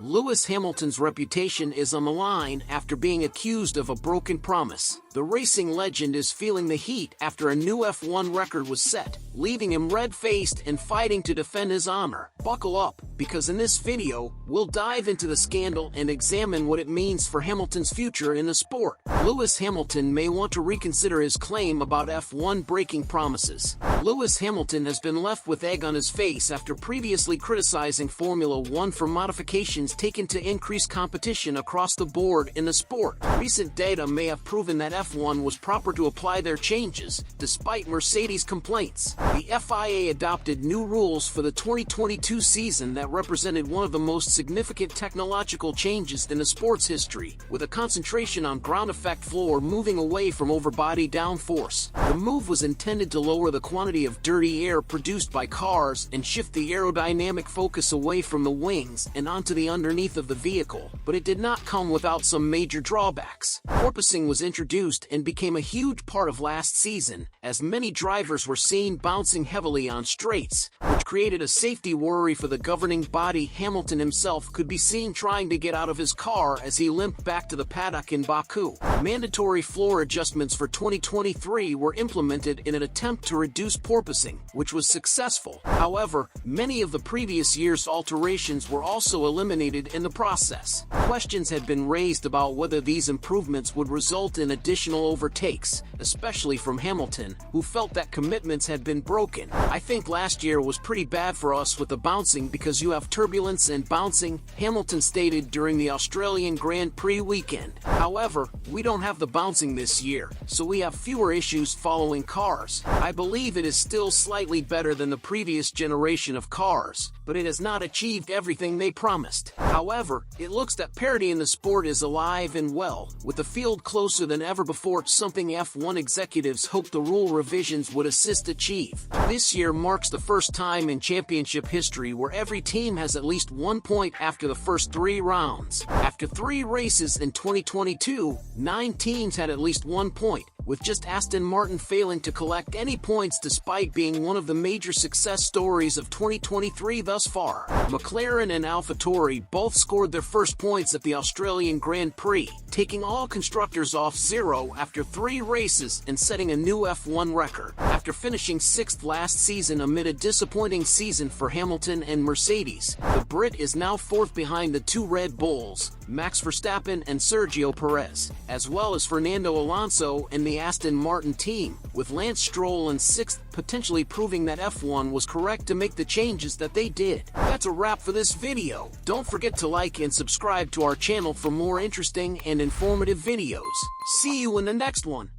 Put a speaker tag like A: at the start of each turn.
A: Lewis Hamilton's reputation is on the line after being accused of a broken promise. The racing legend is feeling the heat after a new F1 record was set, leaving him red-faced and fighting to defend his honor. Buckle up, because in this video, we'll dive into the scandal and examine what it means for Hamilton's future in the sport. Lewis Hamilton may want to reconsider his claim about F1 breaking promises. Lewis Hamilton has been left with egg on his face after previously criticizing Formula One for modifications taken to increase competition across the board in the sport. Recent data may have proven that F1 was proper to apply their changes, despite Mercedes' complaints. The FIA adopted new rules for the 2022 season that represented one of the most significant technological changes in the sport's history, with a concentration on ground effect floor moving away from over-body downforce. The move was intended to lower the quantity of dirty air produced by cars and shift the aerodynamic focus away from the wings and onto the underneath of the vehicle, but it did not come without some major drawbacks. Porpoising was introduced and became a huge part of last season, as many drivers were seen bouncing heavily on straights, which created a safety worry for the governing body. Hamilton himself could be seen trying to get out of his car as he limped back to the paddock in Baku. Mandatory floor adjustments for 2023 were implemented in an attempt to reduce porpoising, which was successful. However, many of the previous year's alterations were also eliminated in the process. Questions had been raised about whether these improvements would result in additional overtakes, especially from Hamilton, who felt that commitments had been broken. "I think last year was pretty bad for us with the bouncing because you have turbulence and bouncing," Hamilton stated during the Australian Grand Prix weekend. "However, we don't have the bouncing this year, so we have fewer issues following cars. I believe it is still slightly better than the previous generation of cars, but it has not achieved everything they promised. However, it looks that parity in the sport is alive and well, with the field closer than ever before, something F1 executives hoped the rule revisions would assist achieve. This year marks the first time in championship history where every team has at least 1 point after the first 3 rounds. After 3 races in 2022, 9 teams had at least 1 point, with just Aston Martin failing to collect any points despite being one of the major success stories of 2023 thus far. McLaren and AlphaTauri both scored their first points at the Australian Grand Prix, taking all constructors off 0 after 3 races and setting a new F1 record. After finishing 6th last season amid a disappointing season for Hamilton and Mercedes, the Brit is now 4th behind the 2 Red Bulls, Max Verstappen and Sergio Perez, as well as Fernando Alonso and the Aston Martin team, with Lance Stroll in 6th, potentially proving that F1 was correct to make the changes that they did. That's a wrap for this video. Don't forget to like and subscribe to our channel for more interesting and informative videos. See you in the next one.